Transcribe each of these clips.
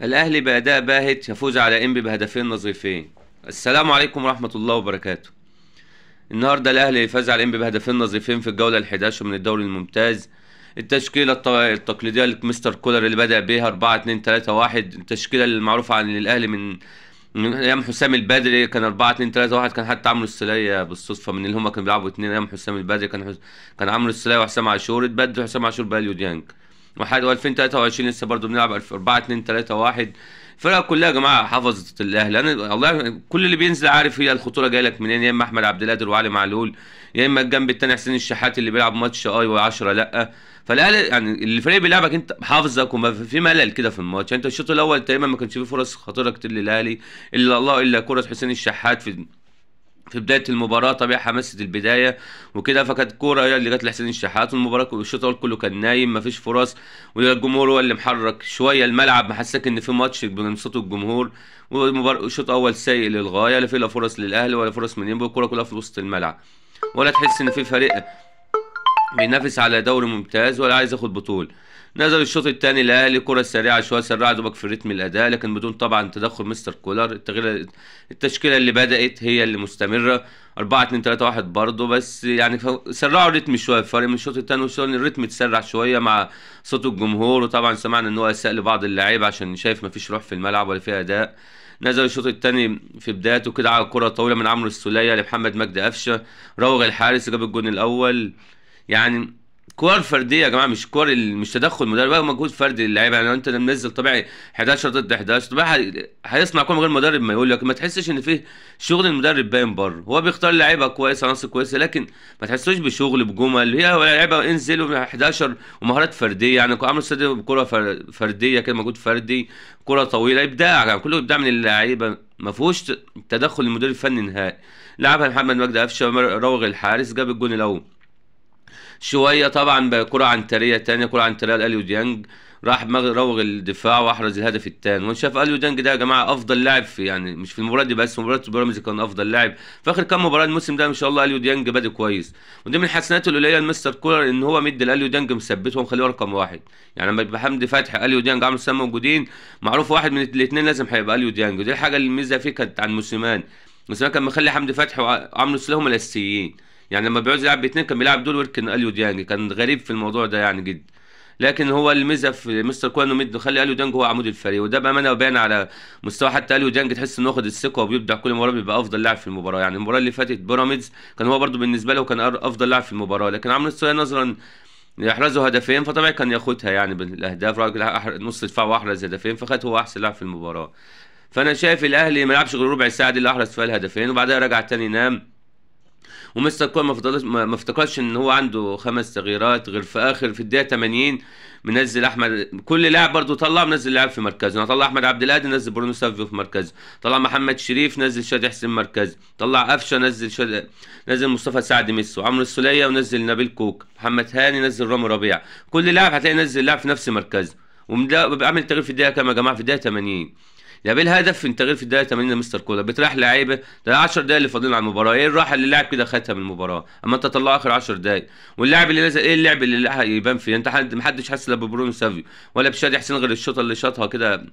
الأهلي بأداء باهت يفوز على إنبي بهدفين نظيفين. السلام عليكم ورحمة الله وبركاته. النهارده الأهلي فاز على إنبي بهدفين نظيفين في الجولة ال11 من الدوري الممتاز. التشكيلة التقليدية لمستر كولر اللي بدأ بيها 4-2-3-1، التشكيلة المعروفة عن الأهلي من أيام حسام البدري، كان 4-2-3-1. كان حتى عمرو السولية بالصدفة من اللي هما كانوا بيلعبوا اتنين أيام حسام البدري، كان عمرو السولية وحسام عاشور، اتبدل حسام عاشور بأليو ديانج. واحد و2023 لسه برضه بنلعب 4-2-3-1. الفرقه كلها يا جماعه حفظت الاهلي. انا والله كل اللي بينزل عارف هي الخطوره جايه لك منين، يا اما احمد عبد القادر وعلي معلول، يا اما الجنب التاني حسين الشحات اللي بيلعب ماتش و10 لا. فالاهلي يعني الفريق بيلعبك انت حافظك، وما في ملل كده في الماتش. انت الشوط الاول تقريبا ما كانش فيه فرص خطيره كتير للاهلي الا الله الا كره حسين الشحات في بدايه المباراه، طبيعي حماسه البدايه وكده، فكانت كوره هي اللي جت لحسين الشحات، والمباراه الشوط الاول كله كان نايم مفيش فرص، والجمهور هو اللي محرك شويه الملعب، محسك ان في ماتش من صوت الجمهور. والمباراه الشوط الاول سيء للغايه، لا في لا فرص للاهلي ولا فرص من ينبع، الكوره كلها في وسط الملعب، ولا تحس ان في فريق بينافس على دوري ممتاز ولا عايز ياخد بطوله. نزل الشوط الثاني الاهلي كره سريعه شويه، سرع دوبك في رتم الاداء، لكن بدون طبعا تدخل مستر كولر. التشكيله اللي بدات هي اللي مستمره، 4-2-3-1 برضه، بس يعني سرعوا الريتم شويه. فرق من الشوط الثاني والشوط الريتم اتسرع شويه مع صوت الجمهور، وطبعا سمعنا ان هو اساء لبعض اللعيبه عشان شايف مفيش روح في الملعب ولا في اداء. نزل الشوط الثاني في بدايته كده على كره طويله من عمرو السوليه لمحمد مجدي قفشه، راوغ الحارس جاب الجون الاول. يعني كور فرديه يا جماعه، مش كور مش تدخل مدرب، بقى مجهود فردي للعيبه. يعني لو انت منزل طبيعي 11 ضد 11، طبيعي هيصنع كور من غير مدرب ما يقول لك، ما تحسش ان فيه شغل المدرب باين بره. هو بيختار لعيبه كويسه، عناصر كويسه، لكن ما تحسوش بشغل بجمل. هي لعيبه انزلوا 11 ومهارات فرديه، يعني عمرو السادة بكره فرديه كده، مجهود فردي، كره طويله، ابداع يعني، كله ابداع من اللعيبه، ما فيهوش تدخل المدير الفني نهائي. لعبها محمد مجدي قفشه، راوغ الحارس جاب الجون الاول. شويه طبعا بكره عنتريه تانية، كره عنتريه لاليو ديانج، راح روغ الدفاع واحرز الهدف الثاني. وانا شايف اليو ديانج ده يا جماعه افضل لاعب في، يعني مش في المباراه دي بس، في مباراه بيراميدز كان افضل لاعب في اخر كام مباراه الموسم ده. ما شاء الله اليو ديانج بادئ كويس، ودي من حسناته القليله لمستر كولر ان هو مدي اليو ديانج مثبته ومخليه رقم واحد. يعني لما يبقى حمدي فتحي اليو ديانج عمرو سام موجودين، معروف واحد من الاثنين لازم هيبقى اليو ديانج، ودي الحاجه اللي الميزه فيه كانت عن موسيمان. موسيمان كان مخلي حمدي فتحي وعمرو سام هم الاساسيين، يعني لما بيعوز يلعب باتنين كان بيلعب دول ويركن اليو ديانج، كان غريب في الموضوع ده يعني جدا. لكن هو الميزه في مستر كوان انه خلي اليو ديانج هو عمود الفريق، وده بامانه وبان على مستوى حتى اليو ديانج، تحس انه واخد الثقه وبيبدع كل مباراه، بيبقى افضل لاعب في المباراه. يعني المباراه اللي فاتت بيراميدز كان هو برضو بالنسبه له كان افضل لاعب في المباراه، لكن عمرو السولية نظرا يحرزوا هدفين فطبعا كان ياخدها يعني بالاهداف، راجل نص دفاع واحرز هدفين فخد هو احسن لاعب في المباراه. فانا شايف الاهلي ما لعبش غير ربع ساعه دي اللي احرز فيها الهدفين، وبعدها رجع تاني نام. ومستر كول ما افتكرش ان هو عنده خمس تغييرات غير في اخر في الدقيقه 80. منزل احمد، كل لاعب برضه طلع منزل لاعب في مركزه، يعني طلع احمد عبد القادر نزل برونو سافيو في مركزه، طلع محمد شريف نزل شادي حسين مركزه، طلع قفشه نزل مصطفى سعد ميسو، عمرو السوليه ونزل نبيل كوك، محمد هاني نزل رامي ربيعه. كل لاعب هتلاقي نزل لاعب في نفس مركزه، ومن ده بيعمل تغيير في الدقيقه كام يا جماعه؟ في الدقيقه 80. ده بالهدف في التغيير في الدقيقه 80 لمستر كولر، بتريح لعيبه، ده 10 دقايق اللي فاضلين على المباراه، ايه الراحه اللي اللاعب كده خدها من المباراه؟ اما انت طلعه اخر 10 دقايق، واللاعب اللي نزل ايه اللعب اللي يبان فيه؟ انت محدش حاسس لا ببرونو سافيو ولا بشادي حسين غير الشوطه اللي شاطها كده،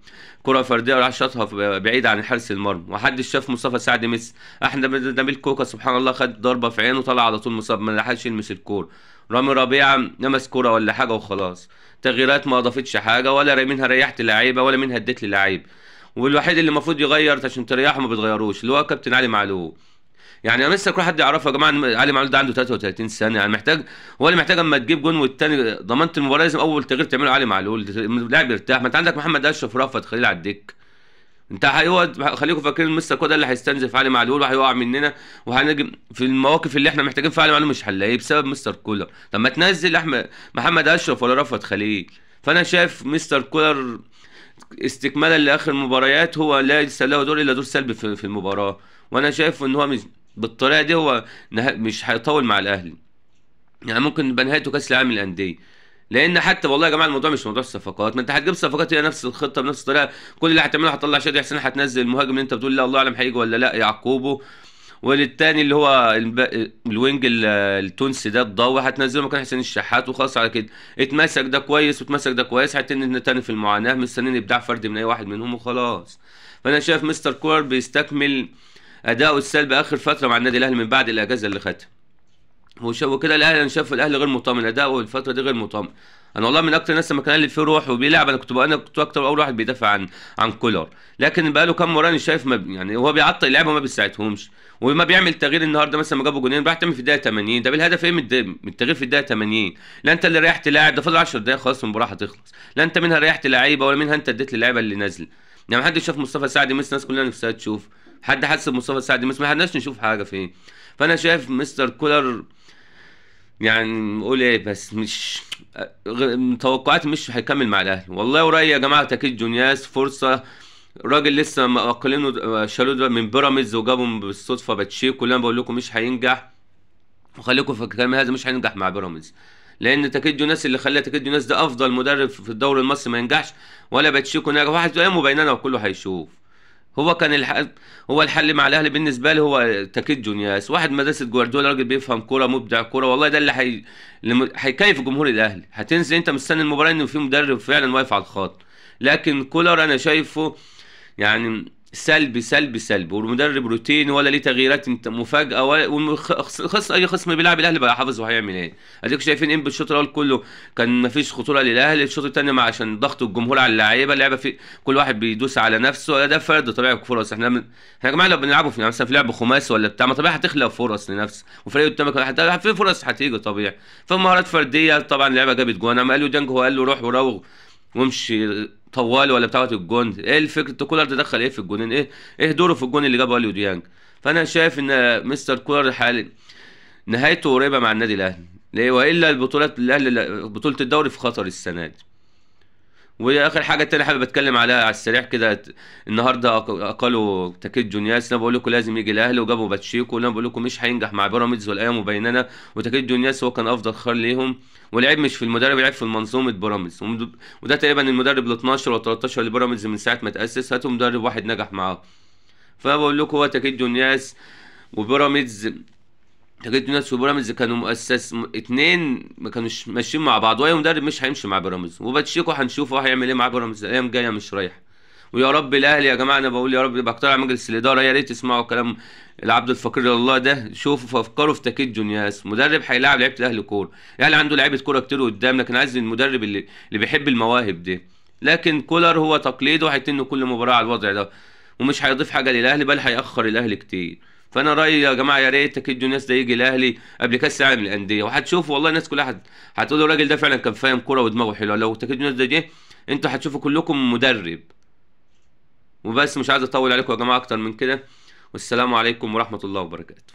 كره فرديه وراح شاطها بعيد عن حارس المرمى، ومحدش شاف مصطفى سعد ميسي. احمد نبيل كوكا سبحان الله خد ضربه في عينه طلع على طول مصاب، ما لحقش يلمس الكوره. رامي ربيعه لمس كوره ولا حاجه وخلاص. تغييرات ما اضافتش حاجه، ولا منها ريحت اللعيبه ولا منها اديت للعيبه. والوحيد اللي المفروض يغير عشان تريحه ما بتغيروش اللي هو كابتن علي معلول. يعني انا لسه كل حد يعرفه يا جماعه ان علي معلول ده عنده 33 سنه، يعني محتاج، هو اللي محتاج اما تجيب جون والتاني ضمنت المباراه لازم اول تغيير تعمله علي معلول، اللاعب يرتاح. ما انت عندك محمد اشرف ورفعت خليل على الدك، انت هيقعد خليكم فاكرين مستر كودا اللي هيستنزف علي معلول وهيقع مننا، وهنجي في المواقف اللي احنا محتاجين فيها علي معلول مش هنلاقيه بسبب مستر كولر. طب ما تنزل محمد اشرف ولا رفعت خليل. فانا شايف مستر كولر استكمالا لاخر المباريات هو ليس له دور الا دور سلبي في المباراه، وانا شايف ان هو مش بالطريقه دي هو مش هيطول مع الاهلي، يعني ممكن يبقى نهايته كاس العالم للانديه. لان حتى والله يا جماعه الموضوع مش موضوع الصفقات، ما انت هتجيب صفقات هي نفس الخطه بنفس الطريقه، كل اللي هتعمله هتطلع شادي حسين، هتنزل المهاجم اللي انت بتقول لا الله اعلم هيجي ولا لا يعقوبه، والتاني اللي هو الوينج التونسي ده الضاوي هتنزله مكان حسين الشحات وخلاص على كده. اتمسك ده كويس واتمسك ده كويس، هيتنين تاني في المعاناه مستنيين ابداع فردي من اي واحد منهم وخلاص. فانا شايف مستر كولر بيستكمل اداؤه السلبي اخر فتره مع النادي الاهلي من بعد الاجازه اللي خدها. وكده الاهلي، انا شايف الاهلي غير مطمن، اداؤه الفتره دي غير مطمن. انا والله من اكتر الناس لما كان اللي فيه روح وبيلعب انا كنت اكتر اول واحد بيدافع عن كولر. لكن بقى له كام مره انا شايف ما يعني هو بيعطل اللعيبه وما بيساعدهمش، وما بيعمل تغيير. النهارده مثلا ما جابوا جونين راح تعمل في الدقيقه 80، ده بالهدف ايه من التغيير في الدقيقه 80؟ لا انت اللي ريحت لاعب، ده فاضل 10 دقايق خلاص المباراه هتخلص، لا انت منها ريحت لعيبه ولا منها انت اديت للعيبه اللي نازله. يعني ما حدش شاف مصطفى سعد مس، الناس كلها نفسها تشوف. حد حس بمصطفى سعد مس؟ ما حدناش نشوف حاجه فيه. فانا شايف مستر كولر يعني نقول ايه، بس مش توقعاتي مش هيكمل مع الاهلي والله. ورأيي يا جماعه تاكيد جونياس فرصه، راجل لسه مقلينه شالوه من بيراميدز وجابهم بالصدفه باتشيكو، اللي انا بقول لكم مش هينجح. وخليكم في الكلام هذا، مش هينجح مع بيراميدز، لان تاكيد جوناس اللي خلى تاكيد جوناس ده افضل مدرب في الدوري المصري ما ينجحش، ولا باتشيكو نجح. واحد ايامه بيننا وكله هيشوف. هو كان هو الحل مع الاهلي بالنسبه لي هو تاكيد جونياس، واحد مدرسه جوارديولا، راجل بيفهم كوره مبدع كوره والله. ده اللي اللي هيكيف جمهور الاهلي. هتنزل انت مستني المباراه ان في مدرب فعلا واقف على الخط. لكن كولر انا شايفه يعني سلبي سلبي سلبي، والمدرب روتيني ولا ليه تغييرات انت مفاجاه، ولا اي خصم بيلعب الاهلي بقى حافظ وهيعمل ايه. اديك شايفين ان بالشوط الاول كله كان مفيش خطوره للاهلي، الشوط الثاني مع عشان ضغط الجمهور على اللعيبه في كل واحد بيدوس على نفسه، ده فرد طبيعي فرص. احنا يا جماعه لو بنلعبوا في مثلا في لعب خماسي ولا بتاع، ما طبيعي هتخلق فرص لنفسك، وفريق قدامك في فرص هتيجي طبيعي. فمهارات فرديه طبعا اللعيبه جابت جوان، اما قال له ديانج، هو قال له روح وراوغ وامشي طوال ولا بتاعت الجون. ايه الفكره كولر تدخل ايه في الجونين؟ ايه دوره في الجون اللي جابه اليو ديانج؟ فانا شايف ان مستر كولر حالي نهايته قريبه مع النادي الاهلي. ليه؟ والا البطولات الاهلي بطوله الدوري في خطر السنه دي. واخر حاجه تاني حابب اتكلم عليها على السريع كده، النهارده اقالوا تاكيد جونياس. انا بقول لكم لازم يجي الاهلي، وجابوا باتشيكو، وانا بقول لكم مش هينجح مع بيراميدز والايام مبينه. وتاكيد جونياس هو كان افضل خيار ليهم، والعيب مش في المدرب، العيب في منظومه بيراميدز. وده تقريبا المدرب ال 12 و 13 لبيراميدز من ساعه ما تاسس، هاتوا مدرب واحد نجح معاه. فبقول لكم هو تاكيد جونياس وبيراميدز. تاكيد جونياس وبيراميدز كانوا اتنين ما كانوش ماشيين مع بعض، واي مدرب مش هيمشي مع بيراميدز. وباتشيكو هنشوفه هيعمل ايه مع بيراميدز الايام جايه مش رايحه. ويا رب الاهلي يا جماعه، انا بقول يا رب، بقترح مجلس الاداره يا ريت تسمعوا كلام العبد الفقير لله ده. شوفوا فكروا في تاكيد جونياس، مدرب هيلاعب لعيبه الاهلي كوره. الاهلي عنده لعيبه كوره كتير قدام، لكن عايز المدرب اللي بيحب المواهب دي. لكن كولر هو تقليده، هيتن كل مباراه على الوضع ده، ومش هيضيف حاجه للاهلي، بل هيأخر الاهلي كتير. فانا رايي يا جماعه يا ريت تاكيد جونياس ده يجي الاهلي قبل كاس العالم للانديه، وهتشوفوا والله الناس كلها هتقول الراجل ده فعلا كان فاهم كوره ودماغه حلوه. لو تاكيد جونياس ده جه انتوا هتشوفوا كلكم مدرب. وبس مش عايز اطول عليكم يا جماعه اكتر من كده، والسلام عليكم ورحمه الله وبركاته.